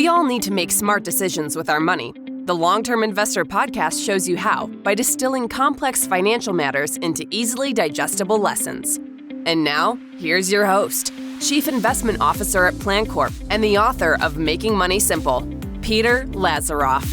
We all need to make smart decisions with our money. The Long-Term Investor podcast shows you how by distilling complex financial matters into easily digestible lessons. And now, here's your host, Chief Investment Officer at PlanCorp and the author of Making Money Simple, Peter Lazaroff.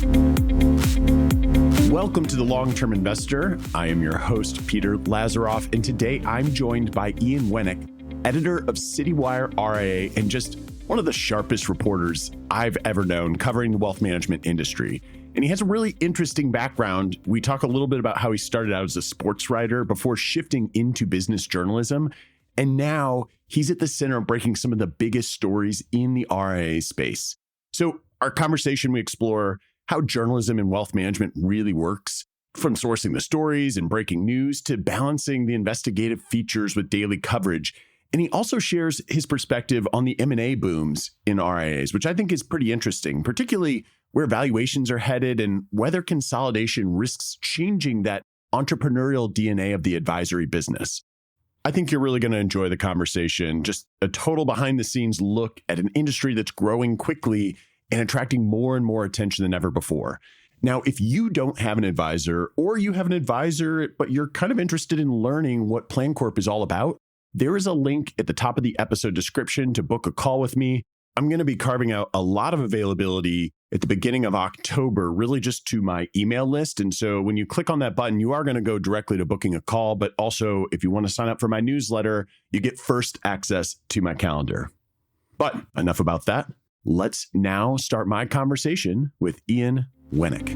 Welcome to the Long-Term Investor. I am your host, Peter Lazaroff, and today I'm joined by Ian Wenik, editor of Citywire RIA and just one of the sharpest reporters I've ever known covering the wealth management industry. And he has a really interesting background. We talk a little bit about how he started out as a sportswriter before shifting into business journalism. And now he's at the center of breaking some of the biggest stories in the RIA space. So our conversation, we explore how journalism and wealth management really works, from sourcing the stories and breaking news to balancing the investigative features with daily coverage. And he also shares his perspective on the M&A booms in RIAs, which I think is pretty interesting, particularly where valuations are headed and whether consolidation risks changing that entrepreneurial DNA of the advisory business. I think you're really going to enjoy the conversation. Just a total behind the scenes look at an industry that's growing quickly and attracting more and more attention than ever before. Now, if you don't have an advisor or you have an advisor, but you're kind of interested in learning what PlanCorp is all about, there is a link at the top of the episode description to book a call with me. I'm going to be carving out a lot of availability at the beginning of October, really just to my email list. And so when you click on that button, you are going to go directly to booking a call. But also, if you want to sign up for my newsletter, you get first access to my calendar. But enough about that. Let's now start my conversation with Ian Wenik.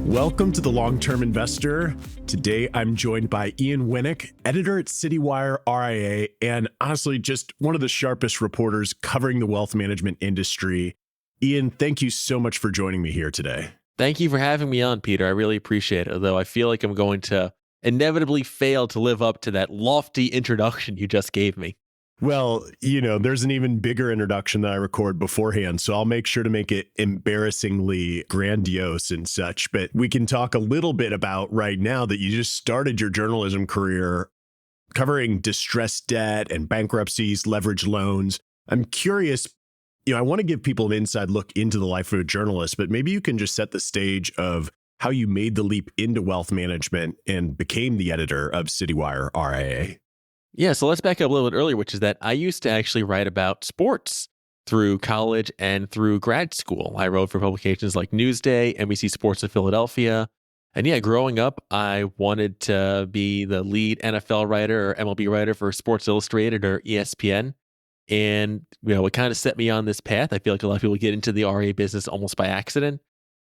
Welcome to the Long-Term Investor. Today, I'm joined by Ian Wenik, editor at Citywire RIA, and honestly, just one of the sharpest reporters covering the wealth management industry. Ian, thank you so much for joining me here today. Thank you for having me on, Peter. I really appreciate it, although I feel like I'm going to inevitably fail to live up to that lofty introduction you just gave me. Well, there's an even bigger introduction that I record beforehand, so I'll make sure to make it embarrassingly grandiose and such. But we can talk a little bit about right now that you just started your journalism career covering distressed debt and bankruptcies, leveraged loans. I'm curious, I want to give people an inside look into the life of a journalist, but maybe you can just set the stage of how you made the leap into wealth management and became the editor of Citywire RIA. Yeah, so let's back up a little bit earlier, which is that I used to actually write about sports through college and through grad school. I wrote for publications like Newsday, NBC Sports of Philadelphia. And yeah, growing up, I wanted to be the lead NFL writer or MLB writer for Sports Illustrated or ESPN. And, it kind of set me on this path. I feel like a lot of people get into the RIA business almost by accident.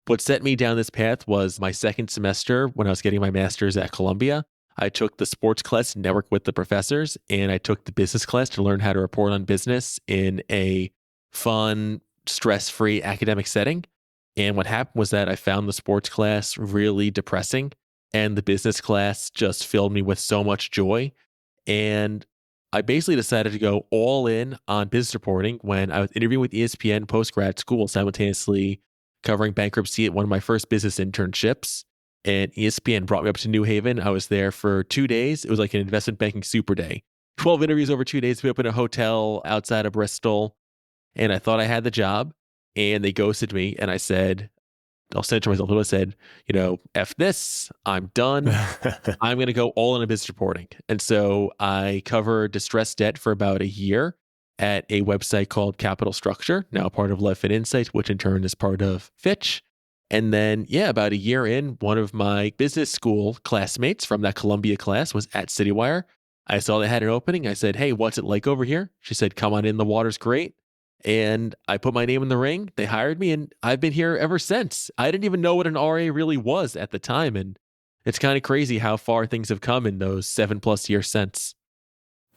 What set me down this path was my second semester when I was getting my master's at Columbia. I took the sports class to network with the professors, and I took the business class to learn how to report on business in a fun, stress-free academic setting. And what happened was that I found the sports class really depressing, and the business class just filled me with so much joy. And I basically decided to go all in on business reporting when I was interviewing with ESPN post-grad school, simultaneously covering bankruptcy at one of my first business internships. And ESPN brought me up to New Haven. I was there for 2 days. It was like an investment banking super day. 12 interviews over 2 days. We opened a hotel outside of Bristol. And I thought I had the job. And they ghosted me. And I said, I'll censor myself. I said, F this. I'm done. I'm going to go all in on business reporting. And so I covered distressed debt for about a year at a website called Capital Structure, now part of Levfin Insights, which in turn is part of Fitch. And then, about a year in, one of my business school classmates from that Columbia class was at Citywire. I saw they had an opening. I said, hey, what's it like over here? She said, come on in. The water's great. And I put my name in the ring. They hired me, and I've been here ever since. I didn't even know what an RIA really was at the time. And it's kind of crazy how far things have come in those 7+ years since.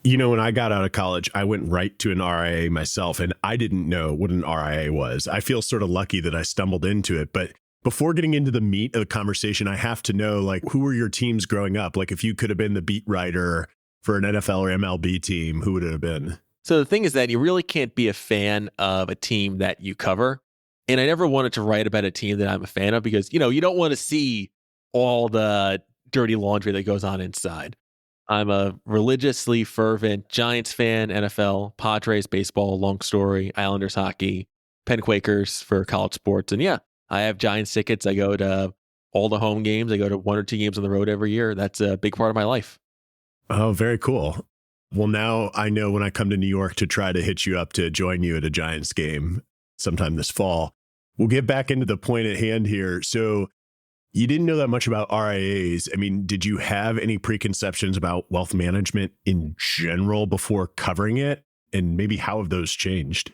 When I got out of college, I went right to an RIA myself, and I didn't know what an RIA was. I feel sort of lucky that I stumbled into it. But before getting into the meat of the conversation, I have to know, who were your teams growing up? If you could have been the beat writer for an NFL or MLB team, who would it have been? So the thing is that you really can't be a fan of a team that you cover. And I never wanted to write about a team that I'm a fan of because, you don't want to see all the dirty laundry that goes on inside. I'm a religiously fervent Giants fan, NFL, Padres baseball, long story, Islanders hockey, Penn Quakers for college sports. And yeah, I have Giants tickets. I go to all the home games. I go to 1 or 2 games on the road every year. That's a big part of my life. Oh, very cool. Well, now I know when I come to New York to try to hit you up to join you at a Giants game sometime this fall. We'll get back into the point at hand here. So you didn't know that much about RIAs. I mean, did you have any preconceptions about wealth management in general before covering it? And maybe how have those changed?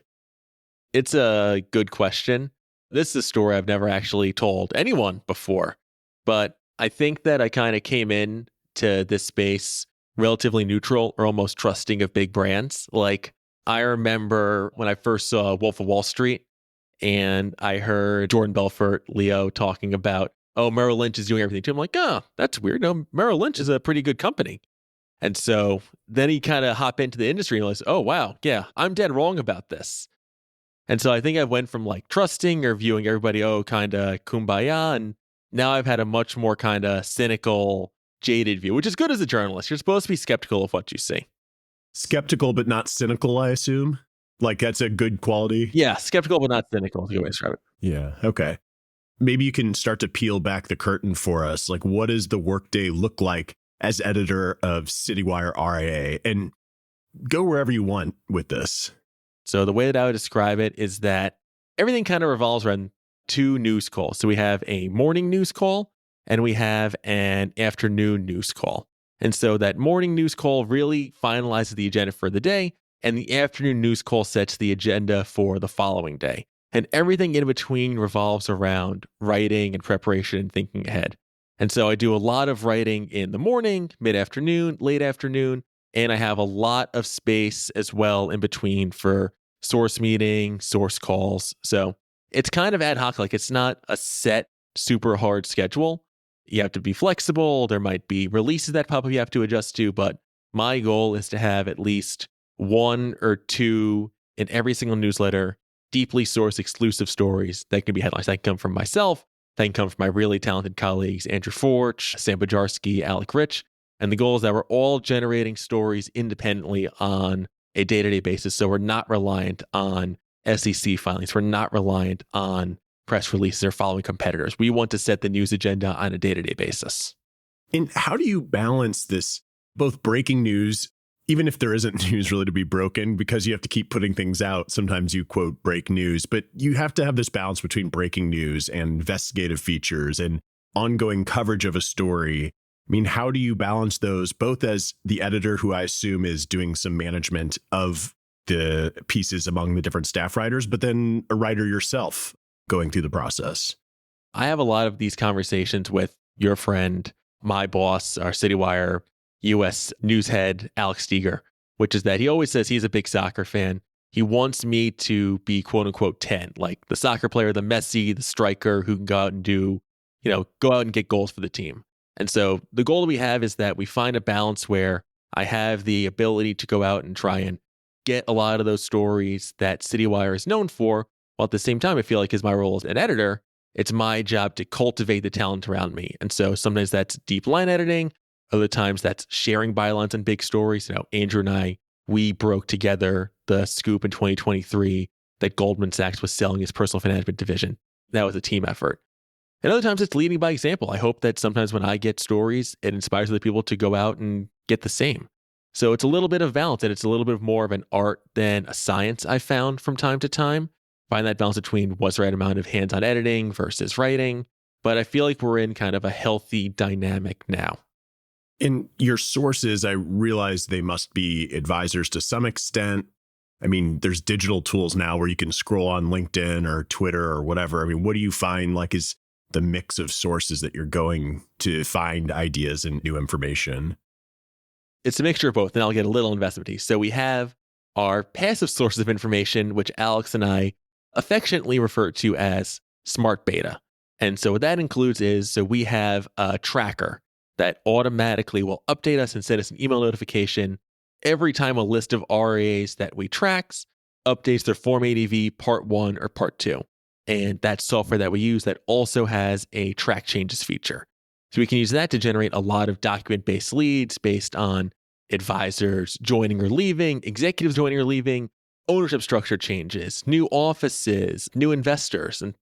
It's a good question. This is a story I've never actually told anyone before, but I think that I kind of came in to this space relatively neutral or almost trusting of big brands. Like I remember when I first saw Wolf of Wall Street and I heard Jordan Belfort, Leo talking about, oh, Merrill Lynch is doing everything too. I'm like, oh, that's weird. No, Merrill Lynch is a pretty good company. And so then he kind of hopped into the industry and realized, oh, wow, yeah, I'm dead wrong about this. And so I think I went from like trusting or viewing everybody, oh, kind of kumbaya. And now I've had a much more kind of cynical, jaded view, which is good as a journalist. You're supposed to be skeptical of what you see. Skeptical, but not cynical, I assume. Like that's a good quality. Yeah, skeptical, but not cynical is a good way to describe it. Yeah. Okay. Maybe you can start to peel back the curtain for us. Like, what does the workday look like as editor of Citywire RIA? And go wherever you want with this. So the way that I would describe it is that everything kind of revolves around 2 news calls. So we have a morning news call and we have an afternoon news call. And so that morning news call really finalizes the agenda for the day, and the afternoon news call sets the agenda for the following day. And everything in between revolves around writing and preparation and thinking ahead. And so I do a lot of writing in the morning, mid-afternoon, late afternoon, and I have a lot of space as well in between for source meeting, source calls. So it's kind of ad hoc. Like it's not a set, super hard schedule. You have to be flexible. There might be releases that pop up you have to adjust to, but my goal is to have at least 1 or 2 in every single newsletter, deeply sourced exclusive stories that can be headlines. That can come from myself. That can come from my really talented colleagues, Andrew Forch, Sam Bajarski, Alec Rich. And the goal is that we're all generating stories independently on a day-to-day basis. So we're not reliant on SEC filings. We're not reliant on press releases or following competitors. We want to set the news agenda on a day-to-day basis. And how do you balance this, both breaking news, even if there isn't news really to be broken, because you have to keep putting things out. Sometimes you quote break news, but you have to have this balance between breaking news and investigative features and ongoing coverage of a story. I mean, how do you balance those, both as the editor, who I assume is doing some management of the pieces among the different staff writers, but then a writer yourself going through the process? I have a lot of these conversations with your friend, my boss, our Citywire US news head, Alex Steger, which is that he always says he's a big soccer fan. He wants me to be quote unquote 10, like the soccer player, the Messi, the striker who can go out and do, go out and get goals for the team. And so the goal that we have is that we find a balance where I have the ability to go out and try and get a lot of those stories that Citywire is known for, while at the same time, I feel like as my role as an editor, it's my job to cultivate the talent around me. And so sometimes that's deep line editing. Other times that's sharing bylines on big stories. Andrew and I, we broke together the scoop in 2023 that Goldman Sachs was selling his personal finance division. That was a team effort. And other times it's leading by example. I hope that sometimes when I get stories, it inspires other people to go out and get the same. So it's a little bit of balance, and it's a little bit more of an art than a science, I found from time to time. Find that balance between what's the right amount of hands-on editing versus writing. But I feel like we're in kind of a healthy dynamic now. In your sources, I realize they must be advisors to some extent. I mean, there's digital tools now where you can scroll on LinkedIn or Twitter or whatever. I mean, what do you find like is the mix of sources that you're going to find ideas and new information? It's a mixture of both, and I'll get a little investment. So we have our passive sources of information, which Alex and I affectionately refer to as smart beta. And so what that includes is, so we have a tracker that automatically will update us and send us an email notification every time a list of RIAs that we tracks updates their Form ADV Part 1 or Part 2. And that software that we use that also has a track changes feature. So we can use that to generate a lot of document-based leads based on advisors joining or leaving, executives joining or leaving, ownership structure changes, new offices, new investors. And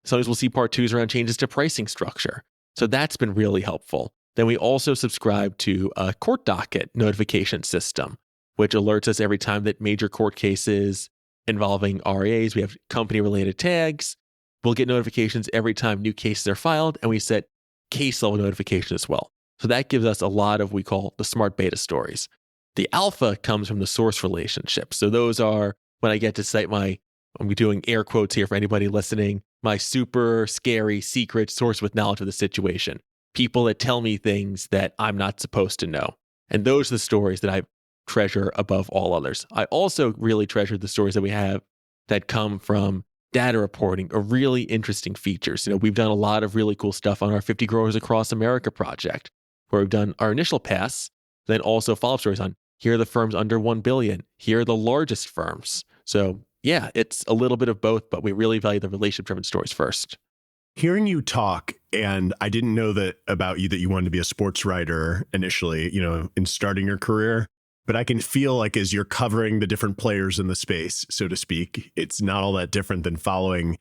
sometimes we'll see part twos around changes to pricing structure. So that's been really helpful. Then we also subscribe to a court docket notification system, which alerts us every time that major court cases involving RIAs, we have company-related tags. We'll get notifications every time new cases are filed, and we set case-level notification as well. So that gives us a lot of what we call the smart beta stories. The alpha comes from the source relationships. So those are when I get to cite I'm doing air quotes here for anybody listening, my super scary secret source with knowledge of the situation. People that tell me things that I'm not supposed to know. And those are the stories that I treasure above all others. I also really treasure the stories that we have that come from data reporting or really interesting features. We've done a lot of really cool stuff on our 50 Growers Across America project, where we've done our initial pass, then also follow-up stories on here are the firms under 1 billion, here are the largest firms. So yeah, it's a little bit of both, but we really value the relationship-driven stories first. Hearing you talk, and I didn't know that about you, that you wanted to be a sports writer initially, in starting your career. But I can feel like as you're covering the different players in the space, so to speak, it's not all that different than following,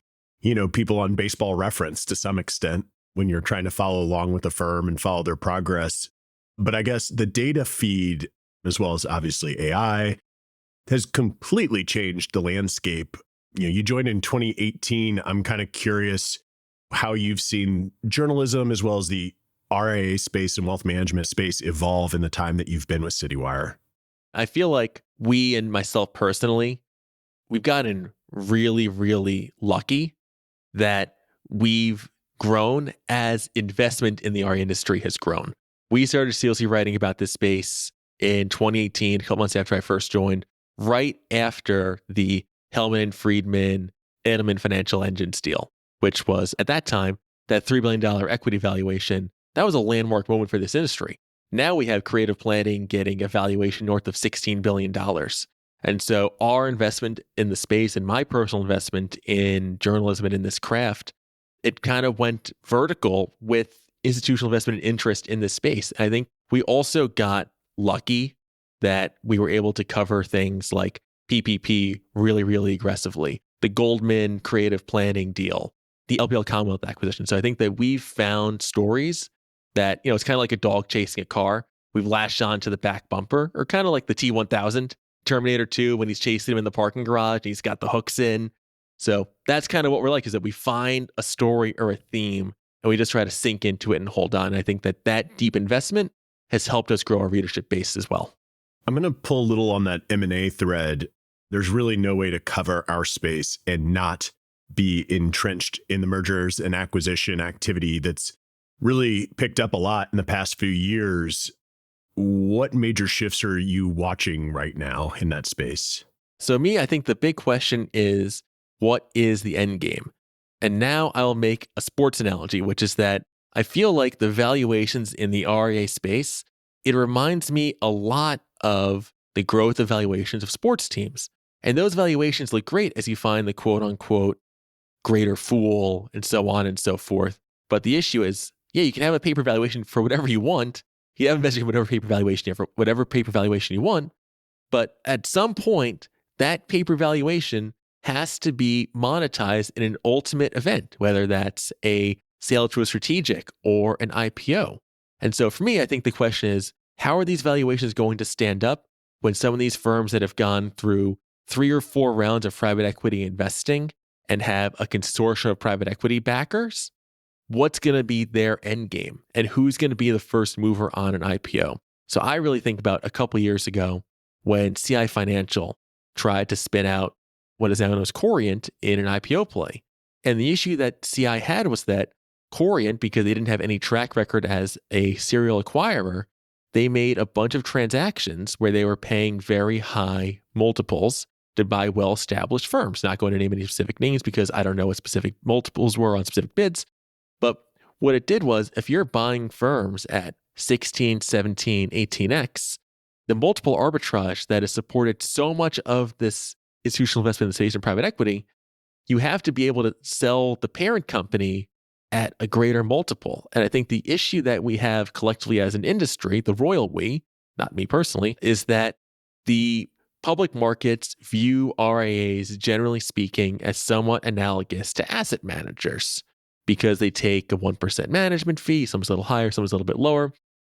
people on Baseball Reference to some extent when you're trying to follow along with a firm and follow their progress. But I guess the data feed, as well as obviously AI, has completely changed the landscape. You joined in 2018. I'm kind of curious how you've seen journalism as well as the RIA space and wealth management space evolve in the time that you've been with Citywire. I feel like we, and myself personally, we've gotten really, really lucky that we've grown as investment in the RIA industry has grown. We started seriously writing about this space in 2018, a couple months after I first joined, right after the Hellman and Friedman Edelman Financial Engines deal, which was at that time, that $3 billion equity valuation. That was a landmark moment for this industry. Now we have creative planning getting a valuation north of $16 billion. And so our investment in the space and my personal investment in journalism and in this craft, it kind of went vertical with institutional investment and interest in this space. I think we also got lucky that we were able to cover things like PPP really, really aggressively, the Goldman creative planning deal, the LPL Commonwealth acquisition. So I think that we've found stories that, it's kind of like a dog chasing a car. We've lashed on to the back bumper, or kind of like the T-1000, Terminator 2, when he's chasing him in the parking garage and he's got the hooks in. So that's kind of what we're like, is that we find a story or a theme and we just try to sink into it and hold on. And I think that deep investment has helped us grow our readership base as well. I'm going to pull a little on that M&A thread. There's really no way to cover our space and not be entrenched in the mergers and acquisition activity that's really picked up a lot in the past few years. What major shifts are you watching right now in that space? So I think the big question is, what is the end game? And now I'll make a sports analogy, which is that I feel like the valuations in the RIA space, it reminds me a lot of the growth of valuations of sports teams. And those valuations look great as you find the quote unquote greater fool and so on and so forth. But the issue is, you can have a paper valuation for whatever you want. You have invested in whatever paper valuation you have for whatever paper valuation you want. But at some point, that paper valuation has to be monetized in an ultimate event, whether that's a sale to a strategic or an IPO. And so for me, I think the question is, how are these valuations going to stand up when some of these firms that have gone through 3 or 4 rounds of private equity investing and have a consortium of private equity backers? What's going to be their end game and who's going to be the first mover on an IPO? So I really think about a couple of years ago when CI Financial tried to spin out what is now known as Corient in an IPO play. And the issue that CI had was that Corient, because they didn't have any track record as a serial acquirer, they made a bunch of transactions where they were paying very high multiples to buy well-established firms. Not going to name any specific names because I don't know what specific multiples were on specific bids. But what it did was, if you're buying firms at 16, 17, 18x, the multiple arbitrage that has supported so much of this institutional investment in the space and private equity, you have to be able to sell the parent company at a greater multiple. And I think the issue that we have collectively as an industry, the royal we, not me personally, is that the public markets view RIAs, generally speaking, as somewhat analogous to asset managers because they take a 1% management fee, some's a little higher, some's a little bit lower.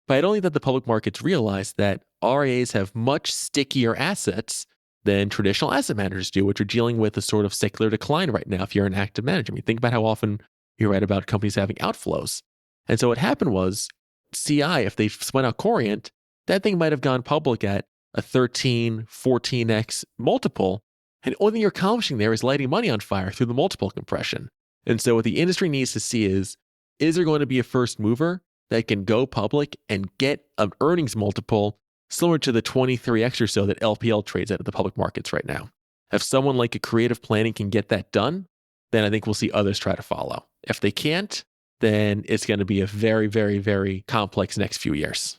But I don't think that the public markets realize that RIAs have much stickier assets than traditional asset managers do, which are dealing with a sort of secular decline right now if you're an active manager. I mean, think about how often you read about companies having outflows. And so what happened was CI, if they went out Corient, that thing might have gone public at a 13, 14x multiple. And the only thing you're accomplishing there is lighting money on fire through the multiple compression. And so what the industry needs to see is there going to be a first mover that can go public and get an earnings multiple similar to the 23x or so that LPL trades at the public markets right now? If someone like a Creative Planning can get that done, then I think we'll see others try to follow. If they can't, then it's going to be a very, very, very complex next few years.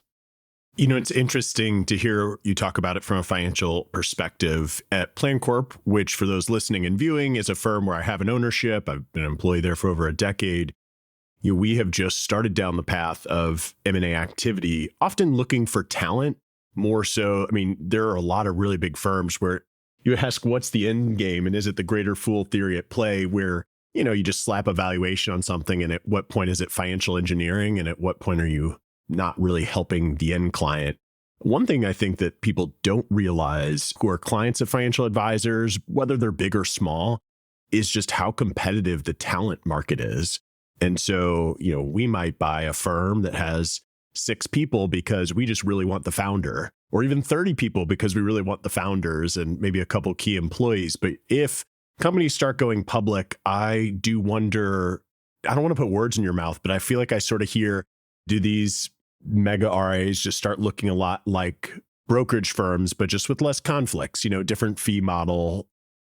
You know, it's interesting to hear you talk about it from a financial perspective. At PlanCorp, which for those listening and viewing is a firm where I have an ownership, I've been an employee there for over a decade. You know, we have just started down the path of M&A activity, often looking for talent more so. I mean, there are a lot of really big firms where you ask, what's the end game? And is it the greater fool theory at play where, you know, you just slap a valuation on something and at what point is it financial engineering? And at what point are you not really helping the end client? One thing I think that people don't realize who are clients of financial advisors, whether they're big or small, is just how competitive the talent market is. And so, you know, we might buy a firm that has 6 people because we just really want the founder, or even 30 people because we really want the founders and maybe a couple key employees. But if companies start going public, I do wonder, I don't want to put words in your mouth, but I feel like I sort of hear, do these mega RIAs just start looking a lot like brokerage firms, but just with less conflicts, you know, different fee model,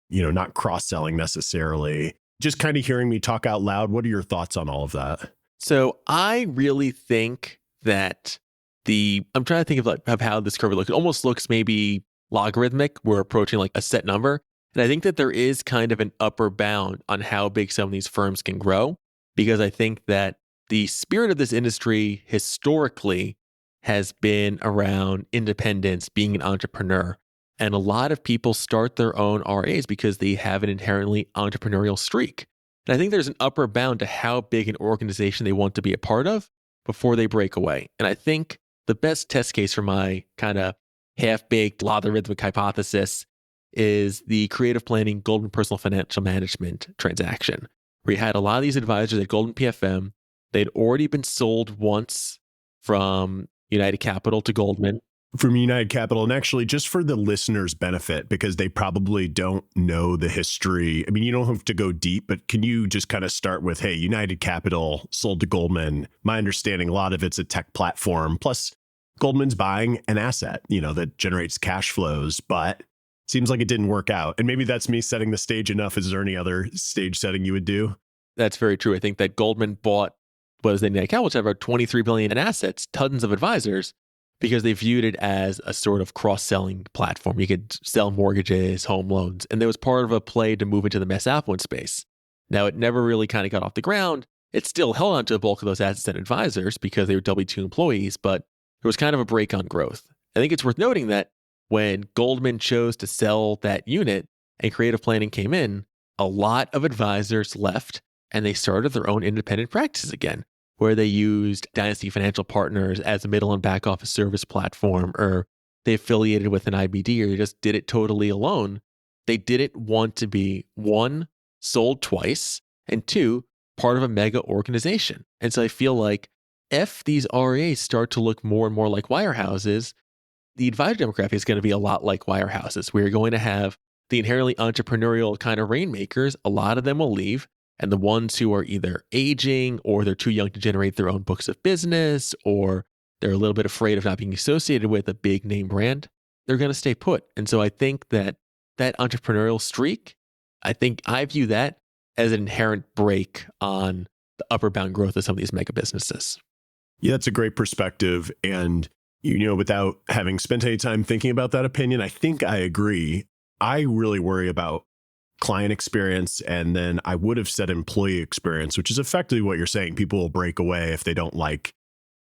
you know, not cross-selling necessarily. Just kind of hearing me talk out loud, what are your thoughts on all of that? So I really think that I'm trying to think of how this curve looks. It almost looks maybe logarithmic. We're approaching like a set number. And I think that there is kind of an upper bound on how big some of these firms can grow, because I think that the spirit of this industry historically has been around independence, being an entrepreneur. And a lot of people start their own RIAs because they have an inherently entrepreneurial streak. And I think there's an upper bound to how big an organization they want to be a part of before they break away. And I think the best test case for my kind of half-baked logarithmic hypothesis is the Creative Planning Goldman Personal Financial Management transaction, where you had a lot of these advisors at Goldman PFM. They'd already been sold once from United Capital to Goldman. From United Capital, and actually just for the listeners' benefit, because they probably don't know the history. I mean, you don't have to go deep, but can you just kind of start with, hey, United Capital sold to Goldman. My understanding, a lot of it's a tech platform, plus Goldman's buying an asset, you know, that generates cash flows, but it seems like it didn't work out. And maybe that's me setting the stage enough. Is there any other stage setting you would do? That's very true. I think that Goldman bought, what is the United Capital, which have about $23 billion in assets, tons of advisors, because they viewed it as a sort of cross-selling platform. You could sell mortgages, home loans, and there was part of a play to move into the mass affluent space. Now, it never really kind of got off the ground. It still held on to the bulk of those assets and advisors because they were W-2 employees, but there was kind of a break on growth. I think it's worth noting that when Goldman chose to sell that unit and Creative Planning came in, a lot of advisors left and they started their own independent practices again, where they used Dynasty Financial Partners as a middle and back office service platform, or they affiliated with an IBD, or they just did it totally alone. They didn't want to be, 1, sold twice, and 2, part of a mega organization. And so I feel like if these RIAs start to look more and more like wirehouses, the advisor demographic is going to be a lot like wirehouses. We're going to have the inherently entrepreneurial kind of rainmakers. A lot of them will leave. And the ones who are either aging or they're too young to generate their own books of business, or they're a little bit afraid of not being associated with a big name brand, they're going to stay put. And so I think that entrepreneurial streak, I view that as an inherent break on the upper bound growth of some of these mega businesses. Yeah, that's a great perspective. And, you know, without having spent any time thinking about that opinion, I think I agree. I really worry about client experience, and then I would have said employee experience, which is effectively what you're saying. People will break away if they don't like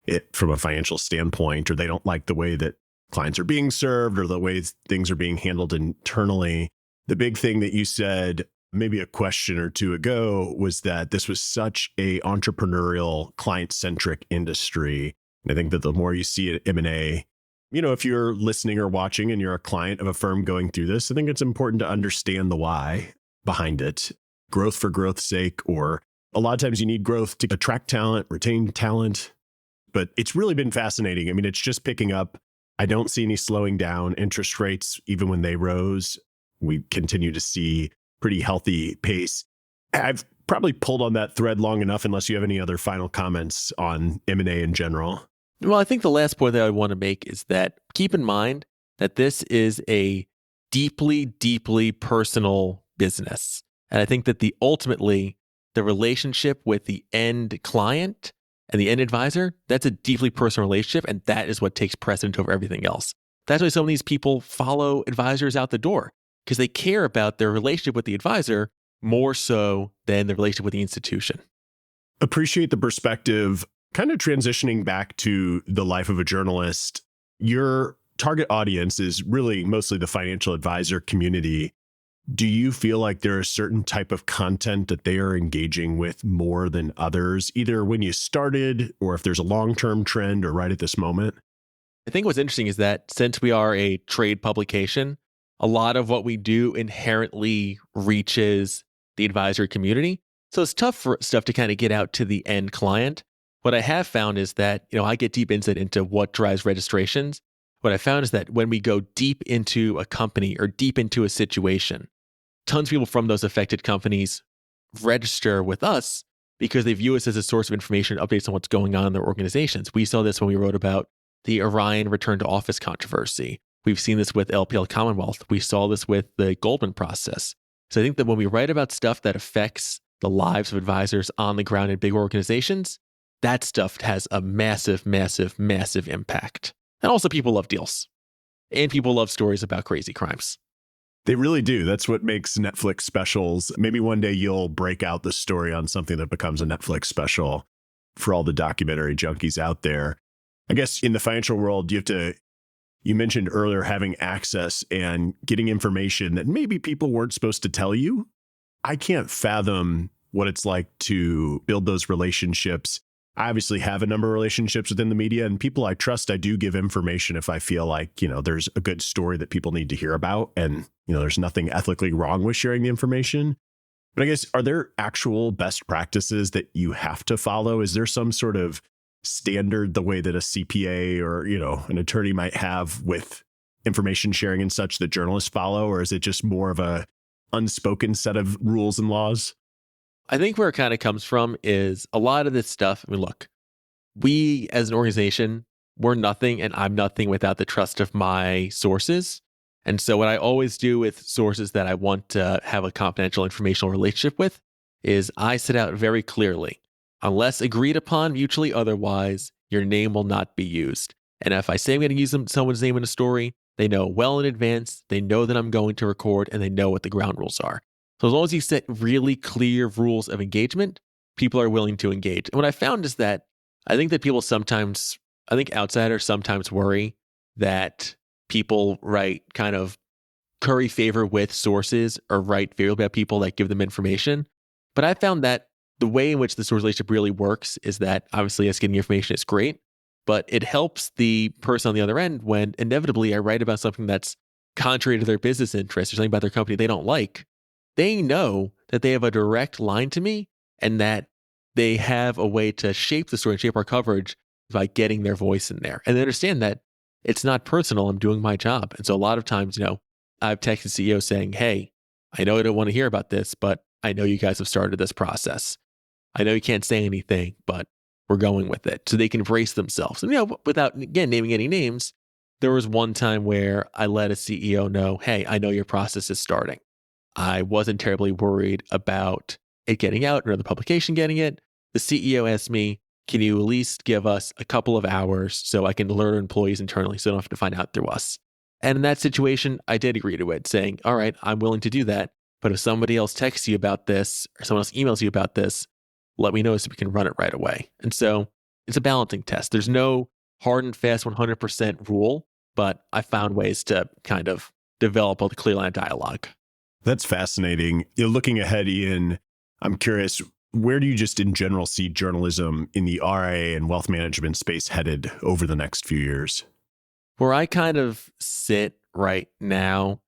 it from a financial standpoint, or they don't like the way that clients are being served or the way things are being handled internally. The big thing that you said maybe a question or two ago was that this was such a entrepreneurial, client-centric industry. And I think that the more you see at M&A, if you're listening or watching and you're a client of a firm going through this, I think it's important to understand the why behind it. Growth for growth's sake, or a lot of times you need growth to attract talent, retain talent. But it's really been fascinating. I mean, it's just picking up. I don't see any slowing down. Interest rates, even when they rose, we continue to see pretty healthy pace. I've probably pulled on that thread long enough, unless you have any other final comments on M&A in general. Well, I think the last point that I want to make is that keep in mind that this is a deeply, deeply personal business. And I think that ultimately the relationship with the end client and the end advisor, that's a deeply personal relationship. And that is what takes precedent over everything else. That's why some of these people follow advisors out the door, because they care about their relationship with the advisor more so than the relationship with the institution. Appreciate the perspective. Kind of transitioning back to the life of a journalist, your target audience is really mostly the financial advisor community. Do you feel like there is a certain type of content that they are engaging with more than others, either when you started or if there's a long-term trend or right at this moment? I think what's interesting is that since we are a trade publication, a lot of what we do inherently reaches the advisory community. So it's tough for stuff to kind of get out to the end client. What I have found is that, I get deep insight into what drives registrations. What I found is that when we go deep into a company or deep into a situation, tons of people from those affected companies register with us because they view us as a source of information, updates on what's going on in their organizations. We saw this when we wrote about the Orion return to office controversy. We've seen this with LPL Commonwealth. We saw this with the Goldman process. So I think that when we write about stuff that affects the lives of advisors on the ground in big organizations, that stuff has a massive, massive, massive impact. And also people love deals. And people love stories about crazy crimes. They really do. That's what makes Netflix specials. Maybe one day you'll break out the story on something that becomes a Netflix special for all the documentary junkies out there. I guess in the financial world, you mentioned earlier having access and getting information that maybe people weren't supposed to tell you. I can't fathom what it's like to build those relationships. I obviously have a number of relationships within the media, and people I trust, I do give information if I feel like, there's a good story that people need to hear about. And, there's nothing ethically wrong with sharing the information. But I guess, are there actual best practices that you have to follow? Is there some sort of standard, the way that a CPA or, an attorney might have with information sharing and such that journalists follow? Or is it just more of a unspoken set of rules and laws? I think where it kind of comes from is a lot of this stuff. I mean, look, we as an organization, we're nothing and I'm nothing without the trust of my sources. And so what I always do with sources that I want to have a confidential informational relationship with is I set out very clearly, unless agreed upon mutually otherwise, your name will not be used. And if I say I'm going to use someone's name in a story, they know well in advance, they know that I'm going to record, and they know what the ground rules are. So as long as you set really clear rules of engagement, people are willing to engage. And what I found is that I think outsiders sometimes worry that people kind of curry favor with sources or write favorably about people that give them information. But I found that the way in which the source relationship really works is that obviously us getting information is great, but it helps the person on the other end when inevitably I write about something that's contrary to their business interests or something about their company they don't like. They know that they have a direct line to me and that they have a way to shape the story and shape our coverage by getting their voice in there. And they understand that it's not personal. I'm doing my job. And so a lot of times, I've texted CEOs saying, hey, I know I don't want to hear about this, but I know you guys have started this process. I know you can't say anything, but we're going with it. So they can brace themselves. And, without, again, naming any names, there was one time where I let a CEO know, hey, I know your process is starting. I wasn't terribly worried about it getting out or the publication getting it. The CEO asked me, can you at least give us a couple of hours so I can alert employees internally so they don't have to find out through us? And in that situation, I did agree to it, saying, all right, I'm willing to do that. But if somebody else texts you about this or someone else emails you about this, let me know so we can run it right away. And so it's a balancing test. There's no hard and fast 100% rule, but I found ways to kind of develop a clear line of dialogue. That's fascinating. Looking ahead, Ian, I'm curious, where do you just in general see journalism in the RIA and wealth management space headed over the next few years? Where I kind of sit right now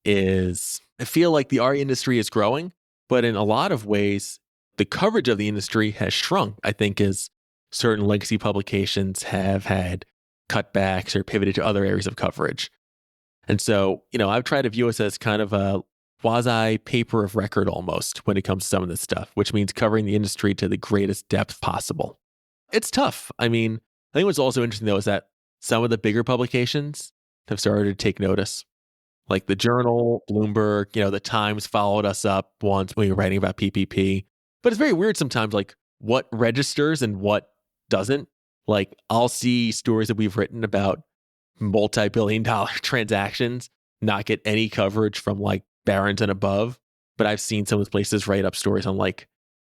is I feel like the RIA industry is growing, but in a lot of ways, the coverage of the industry has shrunk, I think, as certain legacy publications have had cutbacks or pivoted to other areas of coverage. And so, I've tried to view us as kind of a quasi paper of record almost when it comes to some of this stuff, which means covering the industry to the greatest depth possible. It's tough. I think what's also interesting, though, is that some of the bigger publications have started to take notice. Like the Journal, Bloomberg, the Times followed us up once when we were writing about PPP. But it's very weird sometimes, like what registers and what doesn't. Like I'll see stories that we've written about multi-billion-dollar transactions not get any coverage from like Barron's and above. But I've seen some of those places write up stories on like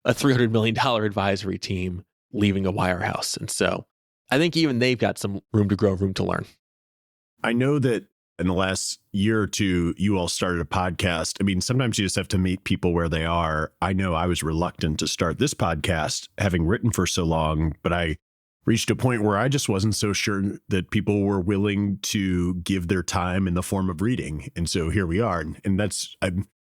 a $300 million advisory team leaving a wirehouse. And so I think even they've got some room to grow, room to learn. I know that in the last year or two, you all started a podcast. Sometimes you just have to meet people where they are. I know I was reluctant to start this podcast, having written for so long, but I reached a point where I just wasn't so sure that people were willing to give their time in the form of reading. And so here we are. And that's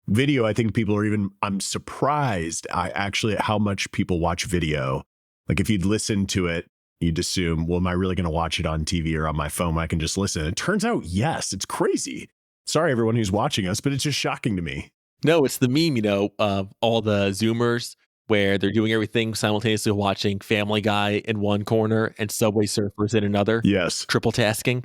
video. I think people are I'm surprised at how much people watch video. Like if you'd listen to it, you'd assume, well, am I really going to watch it on TV or on my phone? I can just listen. It turns out, yes, it's crazy. Sorry, everyone who's watching us, but it's just shocking to me. No, it's the meme, of all the Zoomers where they're doing everything simultaneously watching Family Guy in one corner and Subway Surfers in another. Yes. Triple tasking.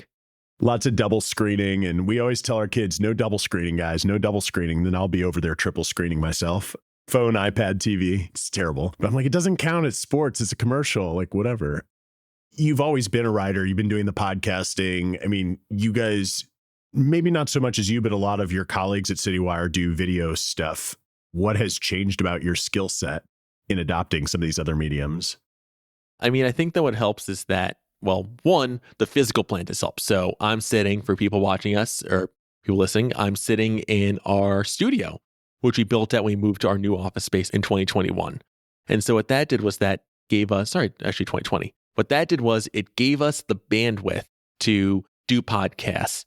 Lots of double screening. And we always tell our kids, no double screening, guys, no double screening. Then I'll be over there triple screening myself. Phone, iPad, TV. It's terrible. But I'm like, it doesn't count as sports. It's a commercial, like whatever. You've always been a writer. You've been doing the podcasting. You guys, maybe not so much as you, but a lot of your colleagues at Citywire do video stuff. What has changed about your skill set in adopting some of these other mediums? I think that what helps is that, well, one, the physical plant has helped. So I'm sitting, for people watching us or people listening, I'm sitting in our studio, which we built out when we moved to our new office space in 2021. And so what that did was that gave us, 2020. What that did was it gave us the bandwidth to do podcasts,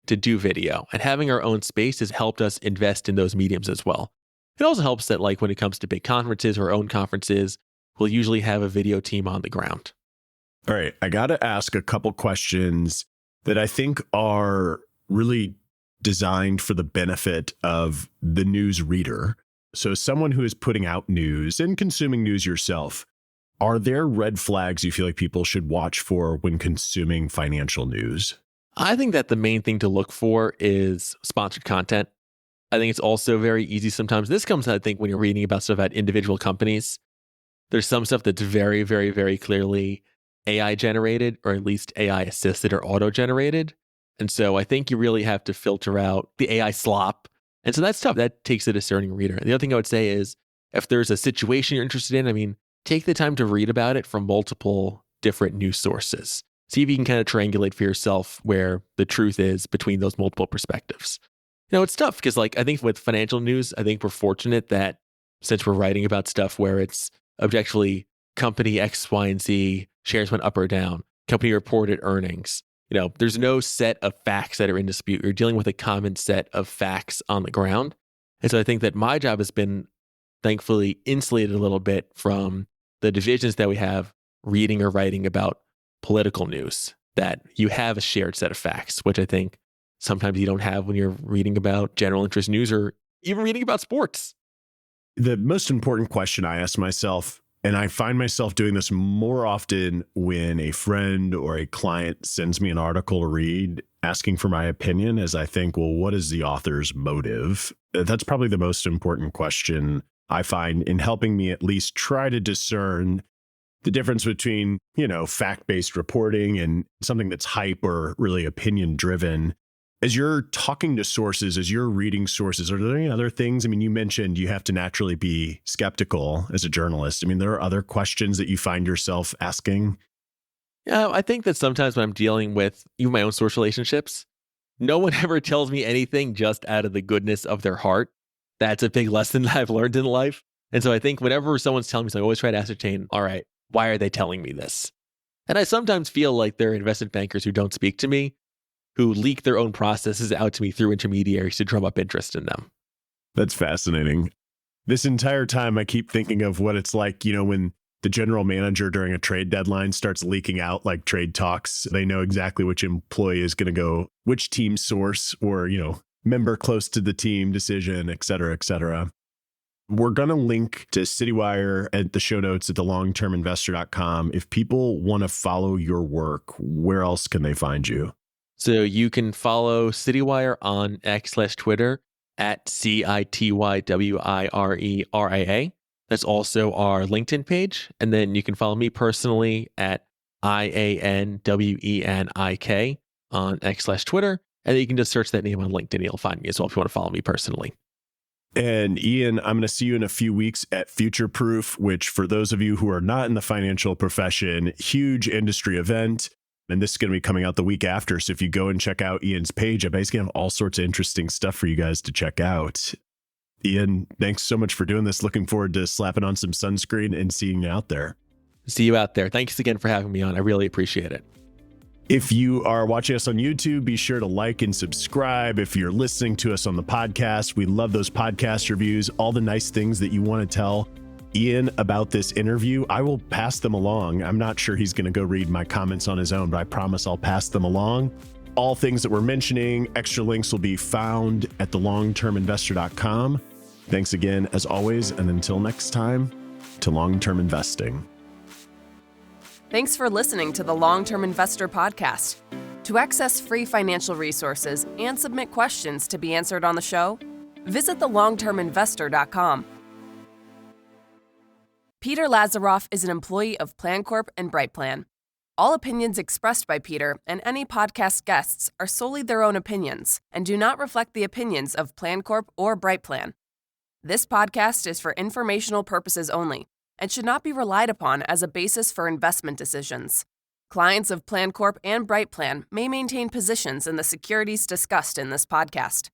to do video, and having our own space has helped us invest in those mediums as well. It also helps that like when it comes to big conferences or our own conferences, we'll usually have a video team on the ground. All right. I got to ask a couple questions that I think are really designed for the benefit of the news reader. So someone who is putting out news and consuming news yourself, are there red flags you feel like people should watch for when consuming financial news? I think that the main thing to look for is sponsored content. I think it's also very easy sometimes. This comes, I think, when you're reading about stuff at individual companies. There's some stuff that's very, very, very clearly AI generated, or at least AI assisted or auto generated. And so I think you really have to filter out the AI slop. And so that's tough. That takes a discerning reader. The other thing I would say is if there's a situation you're interested in, take the time to read about it from multiple different news sources. See if you can kind of triangulate for yourself where the truth is between those multiple perspectives. It's tough because I think with financial news, I think we're fortunate that since we're writing about stuff where it's objectively company X, Y, and Z, shares went up or down, company reported earnings. There's no set of facts that are in dispute. You're dealing with a common set of facts on the ground. And so I think that my job has been thankfully insulated a little bit from the divisions that we have reading or writing about political news, that you have a shared set of facts, which I think sometimes you don't have when you're reading about general interest news or even reading about sports. The most important question I ask myself, and I find myself doing this more often when a friend or a client sends me an article to read, asking for my opinion, as I think, well, what is the author's motive? That's probably the most important question I find in helping me at least try to discern the difference between, fact-based reporting and something that's hype or really opinion-driven. As you're talking to sources, as you're reading sources, are there any other things? I mean, you mentioned you have to naturally be skeptical as a journalist. I mean, there are other questions that you find yourself asking. Yeah, I think that sometimes when I'm dealing with even my own source relationships, no one ever tells me anything just out of the goodness of their heart. That's a big lesson that I've learned in life. And so I think whenever someone's telling me something, I always try to ascertain, all right, why are they telling me this? And I sometimes feel like there are investment bankers who don't speak to me, who leak their own processes out to me through intermediaries to drum up interest in them. That's fascinating. This entire time, I keep thinking of what it's like, when the general manager during a trade deadline starts leaking out like trade talks. They know exactly which employee is going to go, which team source or, member close to the team decision, et cetera, et cetera. We're going to link to Citywire at the show notes at thelongterminvestor.com. If people want to follow your work, where else can they find you? So you can follow Citywire on X/Twitter at CITYWIRERIA. That's also our LinkedIn page. And then you can follow me personally at IANWENIK on X/Twitter. And then you can just search that name on LinkedIn. You'll find me as well if you want to follow me personally. And Ian, I'm going to see you in a few weeks at Future Proof, which for those of you who are not in the financial profession, huge industry event. And this is going to be coming out the week after. So if you go and check out Ian's page, I basically have all sorts of interesting stuff for you guys to check out. Ian, thanks so much for doing this. Looking forward to slapping on some sunscreen and seeing you out there. See you out there. Thanks again for having me on. I really appreciate it. If you are watching us on YouTube, be sure to like and subscribe. If you're listening to us on the podcast, we love those podcast reviews, all the nice things that you want to tell Ian about this interview. I will pass them along. I'm not sure he's going to go read my comments on his own, but I promise I'll pass them along. All things that we're mentioning, extra links will be found at thelongterminvestor.com. Thanks again, as always, and until next time, to long-term investing. Thanks for listening to the Long-Term Investor Podcast. To access free financial resources and submit questions to be answered on the show, visit thelongterminvestor.com. Peter Lazaroff is an employee of PlanCorp and BrightPlan. All opinions expressed by Peter and any podcast guests are solely their own opinions and do not reflect the opinions of PlanCorp or BrightPlan. This podcast is for informational purposes only and should not be relied upon as a basis for investment decisions. Clients of PlanCorp and BrightPlan may maintain positions in the securities discussed in this podcast.